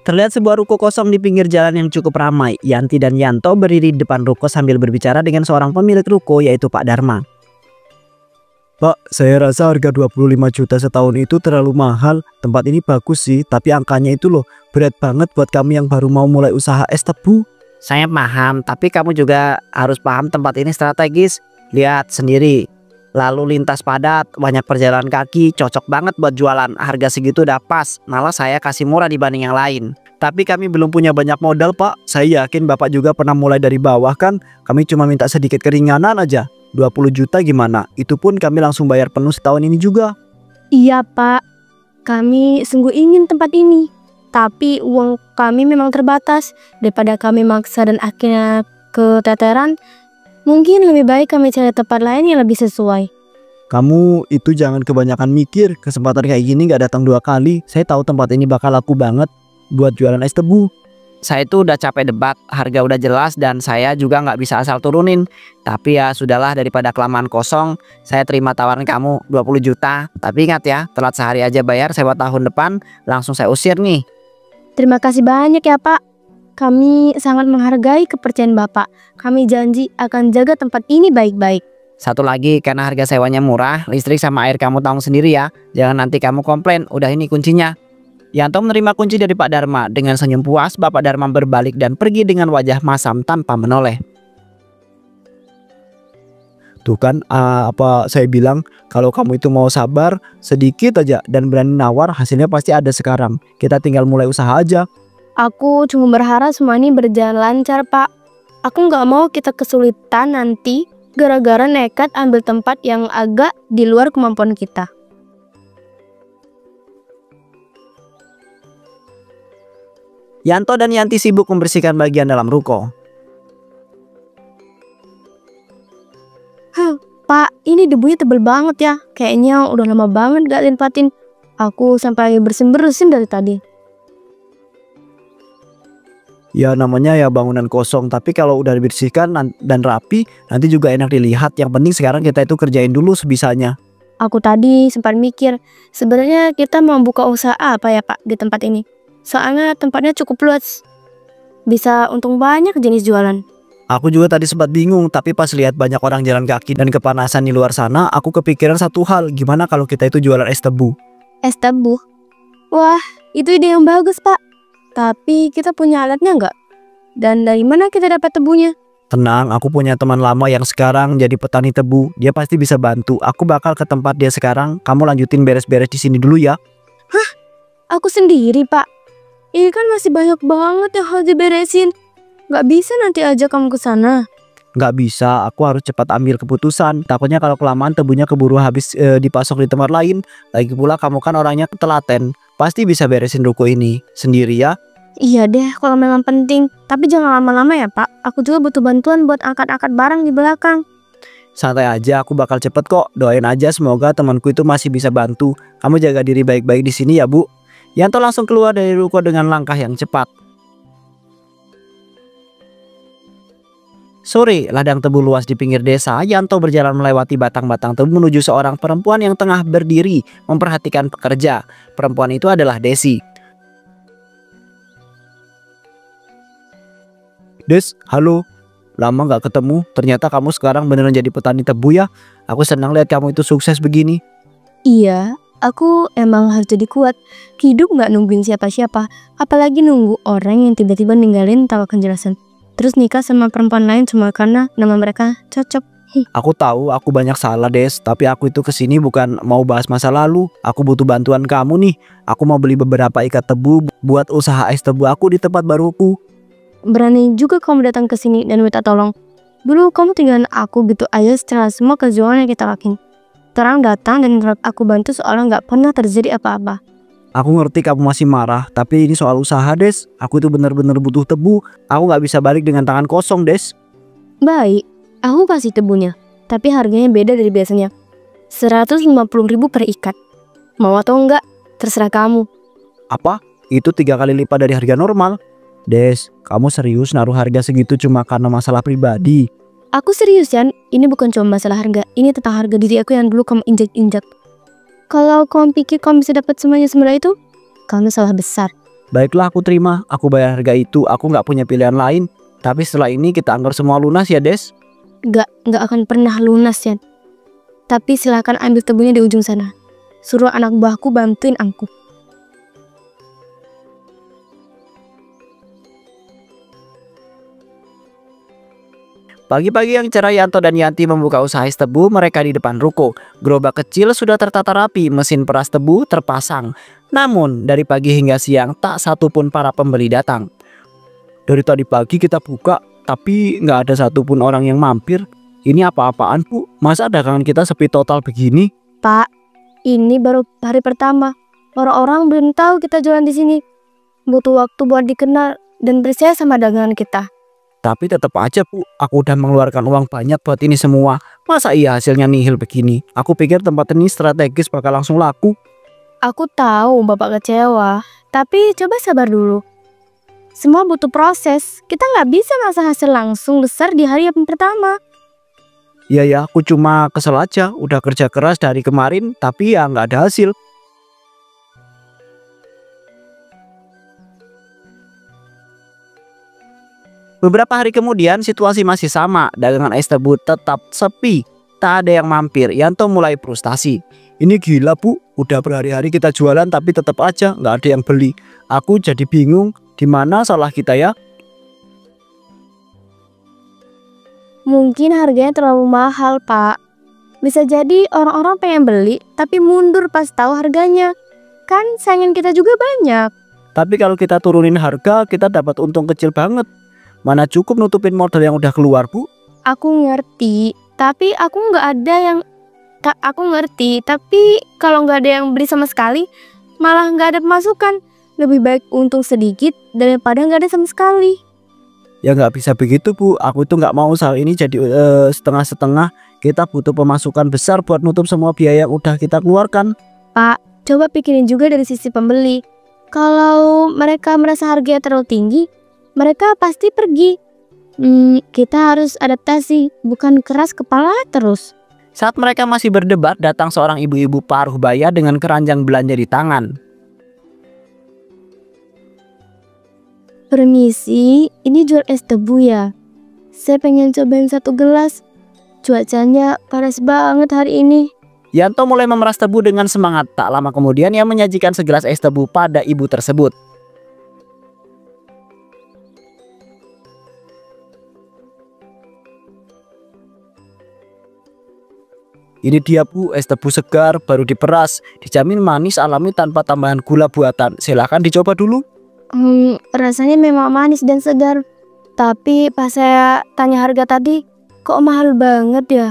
Terlihat sebuah ruko kosong di pinggir jalan yang cukup ramai. Yanti dan Yanto berdiri di depan ruko sambil berbicara dengan seorang pemilik ruko, yaitu Pak Dharma. Pak, saya rasa harga 25 juta setahun itu terlalu mahal. Tempat ini bagus sih, tapi angkanya itu loh berat banget buat kami yang baru mau mulai usaha es tebu. Saya paham, tapi kamu juga harus paham tempat ini strategis. Lihat sendiri, lalu lintas padat, banyak perjalanan kaki, cocok banget buat jualan. Harga segitu udah pas, malah saya kasih murah dibanding yang lain. Tapi kami belum punya banyak modal, Pak. Saya yakin Bapak juga pernah mulai dari bawah kan. Kami cuma minta sedikit keringanan aja. 20 juta gimana? Itu pun kami langsung bayar penuh setahun ini juga. Iya Pak, kami sungguh ingin tempat ini. Tapi uang kami memang terbatas. Daripada kami maksa dan akhirnya keteteran, mungkin lebih baik kami cari tempat lain yang lebih sesuai. Kamu itu jangan kebanyakan mikir. Kesempatan kayak gini gak datang 2 kali. Saya tahu tempat ini bakal laku banget buat jualan es tebu. Saya itu udah capek debat, harga udah jelas dan saya juga nggak bisa asal turunin. Tapi ya sudahlah, daripada kelamaan kosong, saya terima tawaran kamu 20 juta. Tapi ingat ya, telat sehari aja bayar, sewa tahun depan langsung saya usir nih. Terima kasih banyak ya Pak. Kami sangat menghargai kepercayaan Bapak. Kami janji akan jaga tempat ini baik-baik. Satu lagi, karena harga sewanya murah, listrik sama air kamu tanggung sendiri ya. Jangan nanti kamu komplain, udah ini kuncinya. Yanto menerima kunci dari Pak Dharma. Dengan senyum puas, Bapak Dharma berbalik dan pergi dengan wajah masam tanpa menoleh. Tuh kan, apa saya bilang, kalau kamu itu mau sabar sedikit aja dan berani nawar, hasilnya pasti ada sekarang. Kita tinggal mulai usaha aja. Aku cuma berharap semua ini berjalan lancar Pak. Aku nggak mau kita kesulitan nanti gara-gara nekat ambil tempat yang agak di luar kemampuan kita. Yanto dan Yanti sibuk membersihkan bagian dalam ruko. Pak, ini debunya tebel banget ya. Kayaknya udah lama banget gak limpatin. Aku sampai bersin-bersin dari tadi. Ya namanya ya bangunan kosong, tapi kalau udah dibersihkan dan rapi, nanti juga enak dilihat. Yang penting sekarang kita itu kerjain dulu sebisanya. Aku tadi sempat mikir, sebenarnya kita mau buka usaha apa ya Pak di tempat ini? Soalnya tempatnya cukup luas. Bisa untung banyak jenis jualan. Aku juga tadi sempat bingung, tapi pas lihat banyak orang jalan kaki dan kepanasan di luar sana, aku kepikiran satu hal, gimana kalau kita itu jualan es tebu? Es tebu? Wah, itu ide yang bagus Pak. Tapi kita punya alatnya nggak? Dan dari mana kita dapat tebunya? Tenang, aku punya teman lama yang sekarang jadi petani tebu. Dia pasti bisa bantu. Aku bakal ke tempat dia sekarang. Kamu lanjutin beres-beres di sini dulu ya. Hah? Aku sendiri Pak? Ini kan masih banyak banget yang harus diberesin. Gak bisa nanti aja kamu ke sana. Gak bisa, aku harus cepat ambil keputusan. Takutnya kalau kelamaan tebunya keburu habis dipasok di tempat lain. Lagi pula kamu kan orangnya telaten. Pasti bisa beresin ruko ini sendiri ya. Iya deh kalau memang penting. Tapi jangan lama-lama ya Pak. Aku juga butuh bantuan buat angkat-angkat barang di belakang. Santai aja, aku bakal cepet kok. Doain aja semoga temanku itu masih bisa bantu. Kamu jaga diri baik-baik di sini ya Bu. Yanto langsung keluar dari ruko dengan langkah yang cepat. Sore, ladang tebu luas di pinggir desa. Yanto berjalan melewati batang-batang tebu menuju seorang perempuan yang tengah berdiri memperhatikan pekerja. Perempuan itu adalah Desi. Des, halo. Lama gak ketemu. Ternyata kamu sekarang beneran jadi petani tebu ya. Aku senang lihat kamu itu sukses begini. Iya. Aku emang harus jadi kuat. Hidup gak nungguin siapa-siapa. Apalagi nunggu orang yang tiba-tiba ninggalin tanpa kejelasan. Terus nikah sama perempuan lain cuma karena nama mereka cocok. Aku tahu aku banyak salah Des. Tapi aku itu kesini bukan mau bahas masa lalu. Aku butuh bantuan kamu nih. Aku mau beli beberapa ikat tebu buat usaha es tebu aku di tempat baruku. Berani juga kamu datang ke sini dan minta tolong. Dulu kamu tinggalin aku gitu aja setelah semua kejuangan yang kita lakuin. Terang datang dan aku bantu soalnya gak pernah terjadi apa-apa. Aku ngerti kamu masih marah, tapi ini soal usaha Des. Aku itu bener-bener butuh tebu. Aku gak bisa balik dengan tangan kosong Des. Baik, aku kasih tebunya. Tapi harganya beda dari biasanya. 150.000 per ikat. Mau atau enggak, terserah kamu. Apa? Itu 3 kali lipat dari harga normal. Des, kamu serius naruh harga segitu cuma karena masalah pribadi? Aku serius Yan, ini bukan cuma masalah harga. Ini tentang harga diri aku yang dulu kamu injak-injak. Kalau kamu pikir kamu bisa dapat semuanya semudah itu, kamu salah besar. Baiklah, aku terima. Aku bayar harga itu. Aku nggak punya pilihan lain. Tapi setelah ini kita anggar semua lunas ya, Des. Nggak akan pernah lunas, Yan. Tapi silakan ambil tebunya di ujung sana. Suruh anak buahku bantuin angkut. Pagi-pagi yang cerah, Yanto dan Yanti membuka usaha es tebu mereka di depan ruko. Gerobak kecil sudah tertata rapi, mesin peras tebu terpasang. Namun dari pagi hingga siang tak satu pun para pembeli datang. Dari tadi pagi kita buka, tapi nggak ada satupun orang yang mampir. Ini apa-apaan, Bu? Masa dagangan kita sepi total begini? Pak, ini baru hari pertama. Orang-orang belum tahu kita jualan di sini. Butuh waktu buat dikenal dan percaya sama dagangan kita. Tapi tetap aja, Bu, aku udah mengeluarkan uang banyak buat ini semua. Masa iya hasilnya nihil begini? Aku pikir tempat ini strategis bakal langsung laku. Aku tahu Bapak kecewa, tapi coba sabar dulu. Semua butuh proses. Kita nggak bisa ngasih hasil langsung besar di hari yang pertama. Iya ya, aku cuma kesel aja. Udah kerja keras dari kemarin, tapi ya nggak ada hasil. Beberapa hari kemudian situasi masih sama. Dagangan es tebu tetap sepi. Tak ada yang mampir. Yanto mulai frustasi. Ini gila, Bu. Udah berhari-hari kita jualan tapi tetap aja nggak ada yang beli. Aku jadi bingung. Di mana salah kita ya? Mungkin harganya terlalu mahal, Pak. Bisa jadi orang-orang pengen beli, tapi mundur pas tahu harganya. Kan saingan kita juga banyak. Tapi kalau kita turunin harga, kita dapat untung kecil banget. Mana cukup nutupin modal yang udah keluar, Bu? Aku ngerti, tapi aku ngerti, tapi kalau nggak ada yang beli sama sekali, malah nggak ada pemasukan. Lebih baik untung sedikit daripada nggak ada sama sekali. Ya nggak bisa begitu, Bu. Aku tuh nggak mau usaha ini jadi setengah-setengah. Kita butuh pemasukan besar buat nutup semua biaya yang udah kita keluarkan. Pak, coba pikirin juga dari sisi pembeli. Kalau mereka merasa harganya terlalu tinggi, mereka pasti pergi. Kita harus adaptasi, bukan keras kepala terus. Saat mereka masih berdebat, datang seorang ibu-ibu paruh baya dengan keranjang belanja di tangan. Permisi, ini jual es tebu ya? Saya pengen cobain satu gelas. Cuacanya panas banget hari ini. Yanto mulai memeras tebu dengan semangat. Tak lama kemudian ia menyajikan segelas es tebu pada ibu tersebut. Ini dia, Bu, es tebu segar baru diperas. Dijamin manis alami tanpa tambahan gula buatan. Silahkan dicoba dulu. Rasanya memang manis dan segar. Tapi pas saya tanya harga tadi, kok mahal banget ya?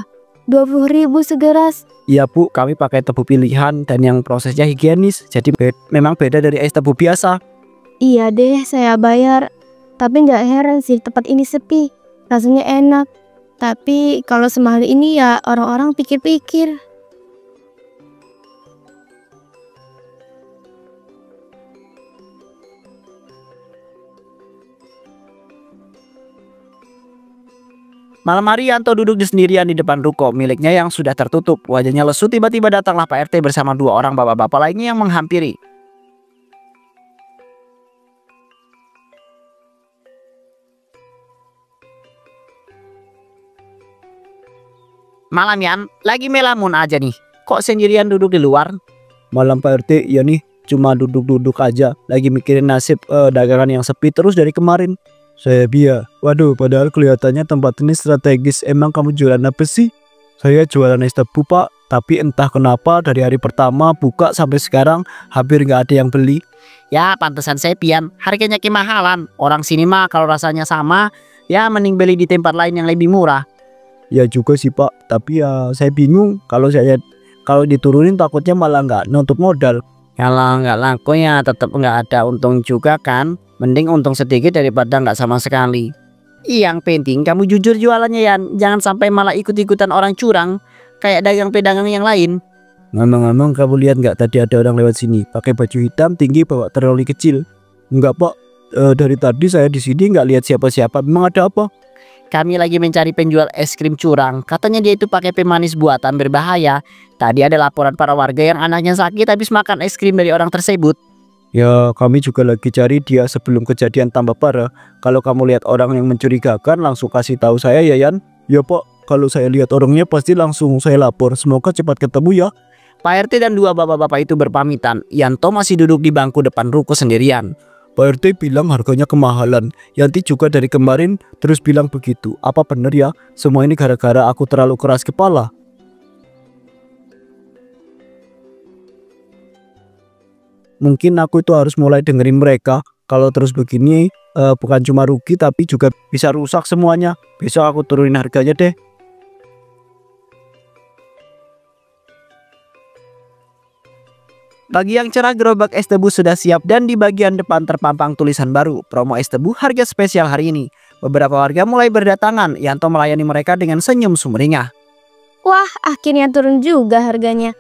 20.000 segelas. Iya, Bu, kami pakai tebu pilihan dan yang prosesnya higienis. Jadi memang beda dari es tebu biasa. Iya deh, saya bayar. Tapi nggak heran sih tempat ini sepi. Rasanya enak. Tapi kalau semahal ini ya orang-orang pikir-pikir. Malam hari Yanto duduk sendirian di depan ruko miliknya yang sudah tertutup. Wajahnya lesu. Tiba-tiba datanglah Pak RT bersama dua orang bapak-bapak lainnya yang menghampiri. Malam Yan, lagi melamun aja nih. Kok sendirian duduk di luar? Malam Pak RT, ya nih, cuma duduk-duduk aja. Lagi mikirin nasib dagangan yang sepi terus dari kemarin. Saya Bia. Waduh, padahal kelihatannya tempat ini strategis. Emang kamu jualan apa sih? Saya jualan es tebu, Pak. Tapi entah kenapa dari hari pertama buka sampai sekarang hampir nggak ada yang beli. Ya, pantesan saya Pian. Harganya kemahalan. Orang sini mah kalau rasanya sama, ya mending beli di tempat lain yang lebih murah. Ya juga sih, Pak. Tapi ya saya bingung. Kalau diturunin takutnya malah nggak nutup modal. Kalau nggak laku ya tetap nggak ada untung juga kan. Mending untung sedikit daripada nggak sama sekali. Yang penting kamu jujur jualannya Yan. Jangan sampai malah ikut-ikutan orang curang kayak dagang-pedagang yang lain. Ngomong-ngomong, kamu lihat nggak tadi ada orang lewat sini pakai baju hitam tinggi bawa troli kecil? Enggak, Pak. Dari tadi saya di sini nggak lihat siapa-siapa. Memang ada apa? Kami lagi mencari penjual es krim curang. Katanya dia itu pakai pemanis buatan berbahaya. Tadi ada laporan para warga yang anaknya sakit habis makan es krim dari orang tersebut. Ya kami juga lagi cari dia sebelum kejadian tambah parah. Kalau kamu lihat orang yang mencurigakan langsung kasih tahu saya ya Yan. Ya Pak, kalau saya lihat orangnya pasti langsung saya lapor. Semoga cepat ketemu ya. Pak RT dan dua bapak-bapak itu berpamitan. Yanto masih duduk di bangku depan ruko sendirian. Pak RT bilang harganya kemahalan. Yanti juga dari kemarin terus bilang begitu. Apa bener ya? Semua ini gara-gara aku terlalu keras kepala. Mungkin aku itu harus mulai dengerin mereka. Kalau terus begini bukan cuma rugi tapi juga bisa rusak semuanya. Besok aku turunin harganya deh. Pagi yang cerah, gerobak es tebu sudah siap dan di bagian depan terpampang tulisan baru, promo es tebu harga spesial hari ini. Beberapa warga mulai berdatangan. Yanto melayani mereka dengan senyum sumringah. Wah, akhirnya turun juga harganya.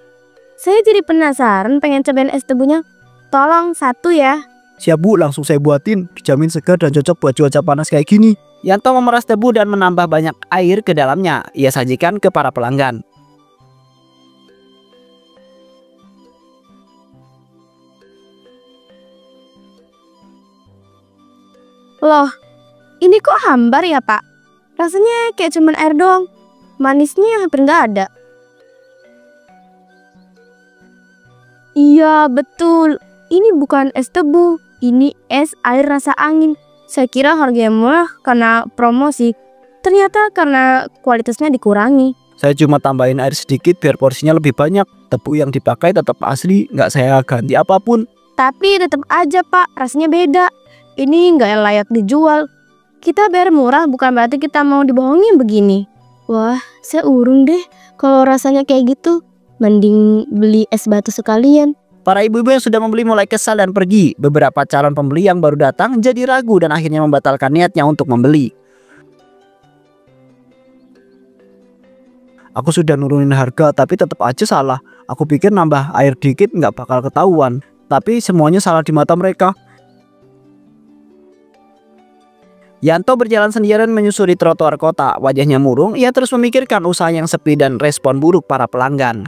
Saya jadi penasaran pengen cobain es tebunya. Tolong satu ya. Siap Bu, langsung saya buatin. Dijamin segar dan cocok buat cuaca panas kayak gini. Yanto memeras tebu dan menambah banyak air ke dalamnya. Ia sajikan ke para pelanggan. Loh, ini kok hambar ya Pak? Rasanya kayak cuman air doang. Manisnya hampir nggak ada. Iya betul, ini bukan es tebu, ini es air rasa angin. Saya kira harganya murah karena promosi, ternyata karena kualitasnya dikurangi. Saya cuma tambahin air sedikit biar porsinya lebih banyak. Tebu yang dipakai tetap asli, nggak saya ganti apapun. Tapi tetap aja Pak, rasanya beda. Ini nggak layak dijual. Kita bayar murah bukan berarti kita mau dibohongin begini. Wah, saya urung deh kalau rasanya kayak gitu. Mending beli es batu sekalian. Para ibu-ibu yang sudah membeli mulai kesal dan pergi. Beberapa calon pembeli yang baru datang jadi ragu dan akhirnya membatalkan niatnya untuk membeli. Aku sudah nurunin harga tapi tetap aja salah. Aku pikir nambah air dikit nggak bakal ketahuan. Tapi semuanya salah di mata mereka. Yanto berjalan sendirian menyusuri trotoar kota. Wajahnya murung, ia terus memikirkan usaha yang sepi dan respon buruk para pelanggan.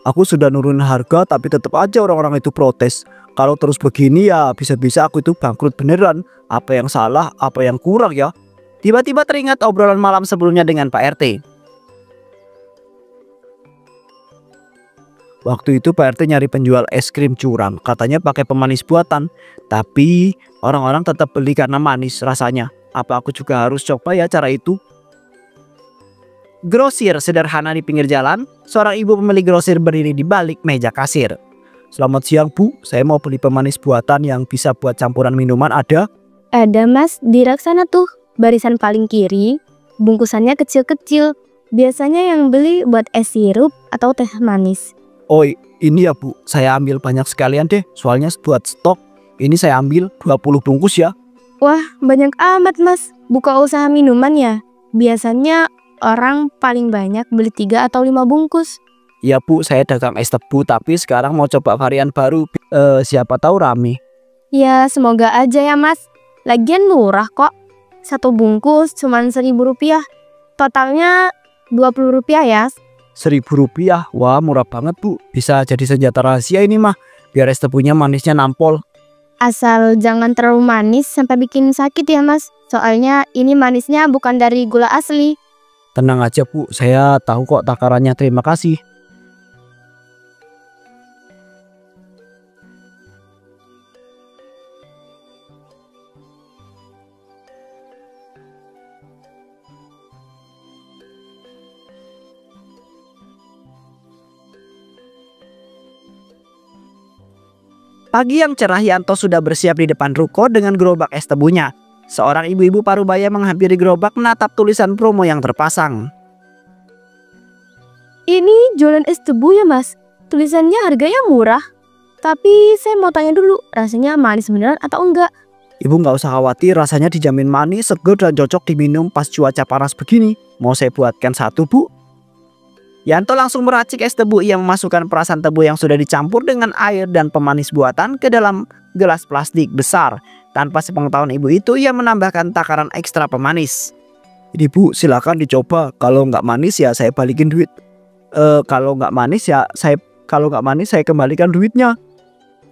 Aku sudah nurunin harga tapi tetap aja orang-orang itu protes. Kalau terus begini ya bisa-bisa aku itu bangkrut beneran. Apa yang salah, apa yang kurang ya? Tiba-tiba teringat obrolan malam sebelumnya dengan Pak RT. Waktu itu Pak RT nyari penjual es krim curang. Katanya pakai pemanis buatan. Tapi orang-orang tetap beli karena manis rasanya. Apa aku juga harus coba ya cara itu? Grosir sederhana di pinggir jalan. Seorang ibu pemilik grosir berdiri di balik meja kasir. Selamat siang Bu, saya mau beli pemanis buatan yang bisa buat campuran minuman ada? Ada Mas, di rak sana tuh, barisan paling kiri. Bungkusannya kecil-kecil. Biasanya yang beli buat es sirup atau teh manis. Oh ini ya Bu, saya ambil banyak sekalian deh. Soalnya buat stok. Ini saya ambil 20 bungkus ya. Wah, banyak amat Mas. Buka usaha minuman ya? Biasanya orang paling banyak beli 3 atau 5 bungkus. Ya Bu, saya dagang es tebu tapi sekarang mau coba varian baru. Siapa tahu rame. Ya, semoga aja ya Mas. Lagian murah kok. 1 bungkus cuma Rp1.000. Totalnya Rp20 ya. Rp1.000? Wah murah banget Bu. Bisa jadi senjata rahasia ini mah. Biar es tebunya manisnya nampol. Asal jangan terlalu manis sampai bikin sakit ya Mas. Soalnya ini manisnya bukan dari gula asli. Tenang aja Bu, saya tahu kok takarannya. Terima kasih. Pagi yang cerah, Yanto sudah bersiap di depan ruko dengan gerobak es tebunya. Seorang ibu-ibu parubaya menghampiri gerobak menatap tulisan promo yang terpasang. Ini jualan es tebu ya Mas? Tulisannya harganya murah. Tapi saya mau tanya dulu, rasanya manis beneran atau enggak? Ibu nggak usah khawatir, rasanya dijamin manis, seger dan cocok diminum pas cuaca panas begini. Mau saya buatkan 1 Bu? Yanto langsung meracik es tebu. Ia memasukkan perasan tebu yang sudah dicampur dengan air dan pemanis buatan ke dalam gelas plastik besar. Tanpa sepengetahuan ibu itu, ia menambahkan takaran ekstra pemanis. Ini Bu, silakan dicoba. Kalau nggak manis ya saya balikin duit. Kalau nggak manis saya kembalikan duitnya.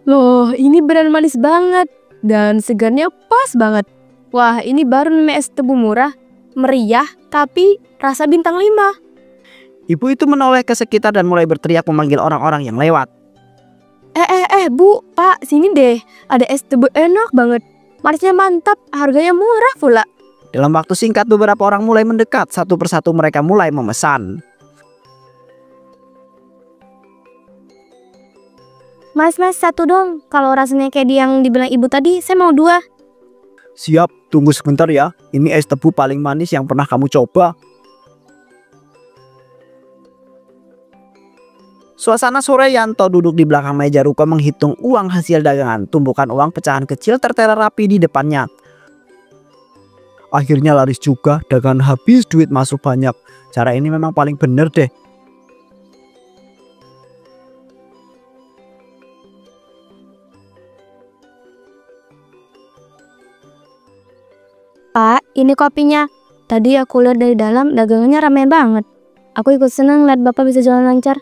Loh, ini beneran manis banget. Dan segarnya pas banget. Wah, ini baru namanya es tebu murah. Meriah, tapi rasa bintang 5. Ibu itu menoleh ke sekitar dan mulai berteriak memanggil orang-orang yang lewat. Bu, Pak, sini deh. Ada es tebu enak banget. Manisnya mantap, harganya murah pula. Dalam waktu singkat beberapa orang mulai mendekat. Satu persatu mereka mulai memesan. Mas, satu dong. Kalau rasanya kayak yang dibilang ibu tadi, saya mau 2. Siap, tunggu sebentar ya. Ini es tebu paling manis yang pernah kamu coba. Suasana sore, Yanto duduk di belakang meja ruko menghitung uang hasil dagangan. Tumpukan uang pecahan kecil tertera rapi di depannya. Akhirnya laris juga, dagangan habis, duit masuk banyak. Cara ini memang paling bener deh. Pak, ini kopinya. Tadi aku lihat dari dalam, dagangannya ramai banget. Aku ikut senang lihat Bapak bisa jalan lancar.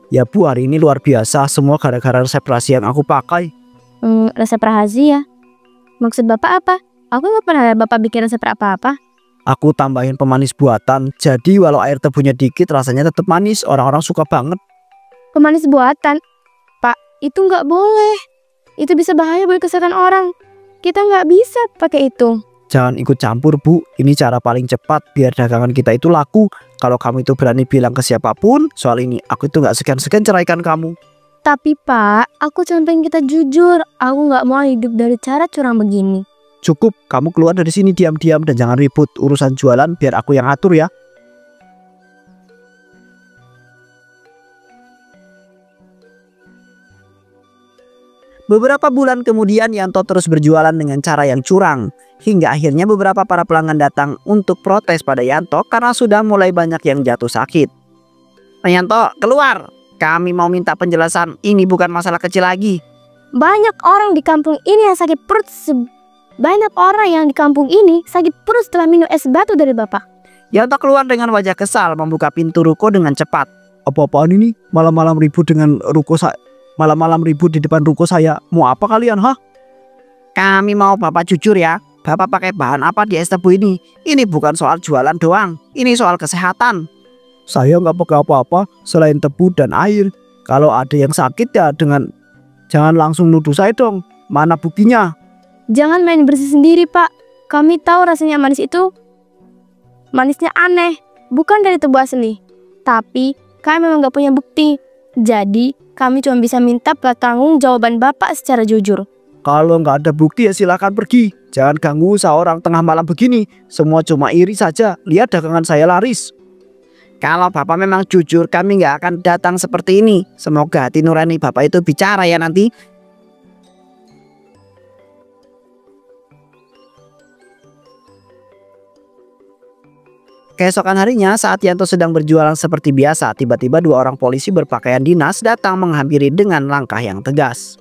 Ya Bu, hari ini luar biasa. Semua gara-gara resep rahasia yang aku pakai. Resep rahasia? Maksud Bapak apa? Aku nggak pernah lihat Bapak bikin resep apa-apa. Aku tambahin pemanis buatan. Jadi walau air tebunya dikit, rasanya tetap manis. Orang-orang suka banget. Pemanis buatan? Pak, itu nggak boleh. Itu bisa bahaya buat kesehatan orang. Kita nggak bisa pakai itu. Jangan ikut campur Bu, ini cara paling cepat biar dagangan kita itu laku. Kalau kamu itu berani bilang ke siapapun soal ini, aku itu nggak segan-segan ceraikan kamu. Tapi Pak, aku cuma pengen kita jujur. Aku nggak mau hidup dari cara curang begini. Cukup, kamu keluar dari sini diam-diam dan jangan ribut. Urusan jualan biar aku yang atur ya. Beberapa bulan kemudian Yanto terus berjualan dengan cara yang curang. Hingga akhirnya beberapa para pelanggan datang untuk protes pada Yanto karena sudah mulai banyak yang jatuh sakit. Yanto, keluar! Kami mau minta penjelasan, ini bukan masalah kecil lagi. Banyak orang di kampung ini yang sakit perut. Banyak orang yang di kampung ini sakit perut setelah minum es batu dari Bapak. Yanto keluar dengan wajah kesal, membuka pintu ruko dengan cepat. Apa-apaan ini? Malam-malam ribut dengan ruko saya. Malam-malam ribut di depan ruko saya. Mau apa kalian, hah? Kami mau Bapak jujur ya. Bapak pakai bahan apa di es tebu ini? Ini bukan soal jualan doang. Ini soal kesehatan. Saya nggak pakai apa-apa selain tebu dan air. Kalau ada yang sakit ya jangan langsung nuduh saya dong. Mana buktinya? Jangan main bersih sendiri Pak. Kami tahu rasanya manis itu. Manisnya aneh. Bukan dari tebu asli. Tapi kami memang nggak punya bukti. Jadi kami cuma bisa minta pertanggung jawaban Bapak secara jujur. Kalau nggak ada bukti ya silakan pergi. Jangan ganggu seorang tengah malam begini. Semua cuma iri saja. Lihat dagangan saya laris. Kalau Bapak memang jujur, kami nggak akan datang seperti ini. Semoga hati nurani Bapak itu bicara ya nanti. Keesokan harinya saat Yanto sedang berjualan seperti biasa, tiba-tiba 2 orang polisi berpakaian dinas datang menghampiri dengan langkah yang tegas.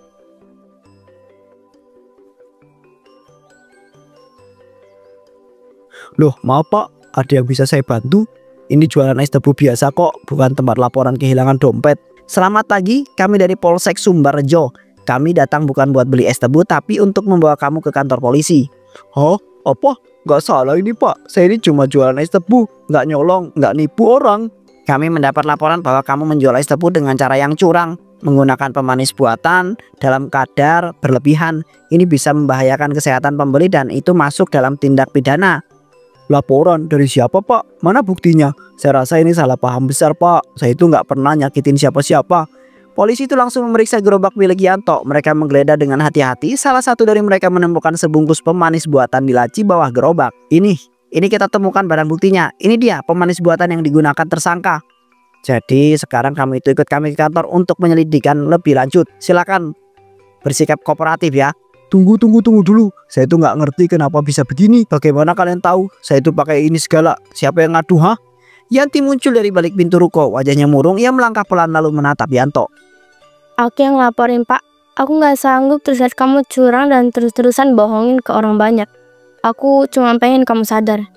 Loh, maaf Pak, ada yang bisa saya bantu? Ini jualan es tebu biasa kok, bukan tempat laporan kehilangan dompet. Selamat pagi, kami dari Polsek Sumberjo. Kami datang bukan buat beli es tebu, tapi untuk membawa kamu ke kantor polisi. Hah? Apa? Nggak salah ini Pak, saya ini cuma jualan es tebu, nggak nyolong, nggak nipu orang. Kami mendapat laporan bahwa kamu menjual es tebu dengan cara yang curang, menggunakan pemanis buatan dalam kadar berlebihan. Ini bisa membahayakan kesehatan pembeli dan itu masuk dalam tindak pidana. Laporan dari siapa Pak? Mana buktinya? Saya rasa ini salah paham besar Pak. Saya itu nggak pernah nyakitin siapa-siapa. Polisi itu langsung memeriksa gerobak milik Yanto. Mereka menggeledah dengan hati-hati. Salah satu dari mereka menemukan sebungkus pemanis buatan di laci bawah gerobak. Ini kita temukan barang buktinya. Ini dia pemanis buatan yang digunakan tersangka. Jadi sekarang kamu itu ikut kami ke kantor untuk penyelidikan lebih lanjut. Silakan bersikap kooperatif ya. Tunggu dulu. Saya itu nggak ngerti kenapa bisa begini. Bagaimana kalian tahu? Saya itu pakai ini segala. Siapa yang ngadu, hah? Yanti muncul dari balik pintu ruko. Wajahnya murung. Ia melangkah pelan lalu menatap Yanto. Aku yang laporin Pak. Aku nggak sanggup terus lihat kamu curang dan terus-terusan bohongin ke orang banyak. Aku cuma pengen kamu sadar.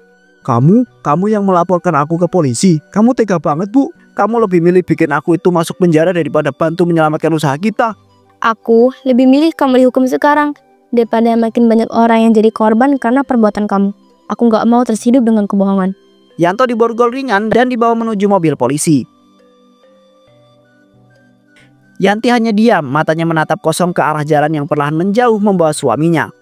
Kamu yang melaporkan aku ke polisi. Kamu tega banget Bu. Kamu lebih milih bikin aku itu masuk penjara daripada bantu menyelamatkan usaha kita. Aku lebih milih kamu dihukum sekarang daripada makin banyak orang yang jadi korban karena perbuatan kamu. Aku nggak mau terhidup dengan kebohongan. Yanto diborgol ringan dan dibawa menuju mobil polisi. Yanti hanya diam, matanya menatap kosong ke arah jalan yang perlahan menjauh membawa suaminya.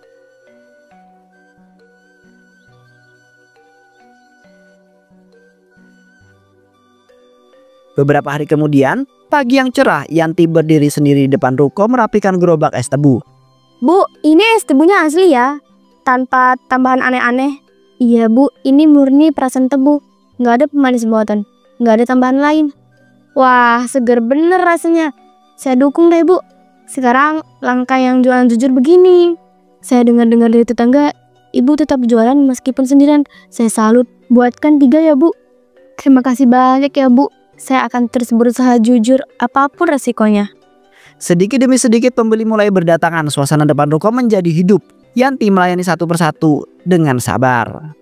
Beberapa hari kemudian, pagi yang cerah, Yanti berdiri sendiri di depan ruko merapikan gerobak es tebu. Bu, ini es tebunya asli ya? Tanpa tambahan aneh-aneh? Iya bu, ini murni perasan tebu. Nggak ada pemanis buatan. Nggak ada tambahan lain. Wah, seger bener rasanya. Saya dukung deh bu. Sekarang langkah yang jualan jujur begini. Saya dengar-dengar dari tetangga, ibu tetap jualan meskipun sendirian. Saya salut. Buatkan 3 ya bu. Terima kasih banyak ya bu. Saya akan terus berusaha jujur apapun resikonya. Sedikit demi sedikit pembeli mulai berdatangan, suasana depan ruko menjadi hidup. Yanti melayani satu persatu dengan sabar.